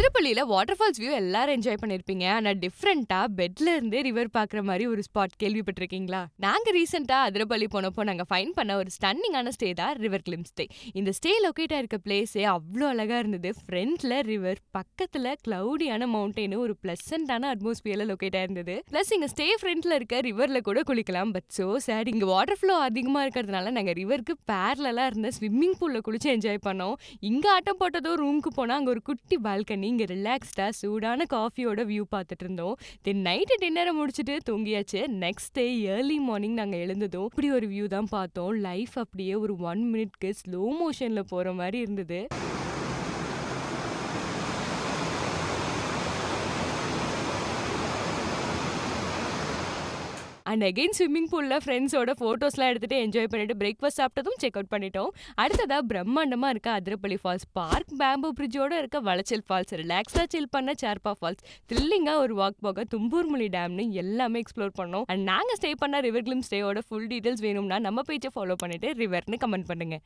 அதிரப்பள்ளியில water falls view எல்லாரும் enjoy பண்ணிருப்பீங்க. ஆனா டிஃபரெண்டா பெட்ல இருந்து ரிவர் பாக்குற மாதிரி ஒரு ஸ்பாட் கேள்விப்பட்டிருக்கீங்களா? நாங்க ரீசெண்டா அதிரப்பள்ளி போனப்போ நாங்க ஃபைண்ட் பண்ண ஒரு ஸ்டன்னிங்கான ஸ்டே தான் ரிவர் கிளிம் ஸ்டே. இந்த ஸ்டே லொகேட் ஆயிருக்க பிளேஸே அவ்ளோ அழகா இருந்தது. ஃப்ரண்ட்ல ரிவர், பக்கத்துல கிளவுடியான மவுண்டைன், ஒரு பிளசன்டான அட்மாஸ்பியர்ல லொகேட் ஆயிருந்தது. பிளஸ் இங்க ஸ்டே ஃப்ரண்ட்ல இருக்க ரிவர்ல கூட குளிக்கலாம். பட் சோ சேட், இங்க வாட்டர் ஃப்ளோ அதிகமா இருக்கிறதுனால நாங்க ரிவருக்கு பேரலா இருந்த ஸ்விம்மிங் பூல்ல குளிச்சு என்ஜாய் பண்ணோம். இங்க ஆட்டம் போட்டதோ ரூமுக்கு போனா அங்க ஒரு குட்டி பால்கனி, இங்க ரிலாக்ஸ்டா சூடான காஃபியோட வியூ பார்த்துட்டு இருந்தோம். தென் நைட்டு டின்னரை முடிச்சுட்டு தூங்கியாச்சு. நெக்ஸ்ட் டே ஏர்லி மார்னிங் நாங்க எழுந்ததும் இப்படி ஒரு வியூ தான் பார்த்தோம். லைஃப் அப்படியே ஒரு 1 மினிட்க்கு ஸ்லோ மோஷன்ல போற மாதிரி இருந்தது. அண்ட் அகைன் ஸ்விம்மிங் பூல்ல ஃப்ரெண்ட்ஸோட ஃபோட்டோஸ்லாம் எடுத்துட்டு என்ஜாய் பண்ணிட்டு பிரேக்ஃபாஸ்ட் சாப்பிட்டதும் செக் அவுட் பண்ணிட்டோம். அடுத்ததா பிரம்மாண்டமா இருக்க அதிரப்பள்ளி ஃபால்ஸ், பார்க் பேம்பு பிரிட்ஜோட இருக்க வளச்சல் ஃபால்ஸ், ரிலாக்ஸா சில் பண்ண சேர்ப்பா ஃபால்ஸ், த்ரில்லிங்கா ஒரு வாக் போக தும்பூர்மொழி டேம்னு எல்லாமே எக்ஸ்ப்ளோர் பண்ணோம். அண்ட் நாங்க ஸ்டே பண்ண ரிவர் கிளிம் ஸ்டேயோட ஃபுல் டீடைல்ஸ் வேணும்னா நம்ம பேஜை ஃபாலோ பண்ணிட்டு ரிவர்னு கமெண்ட் பண்ணுங்க.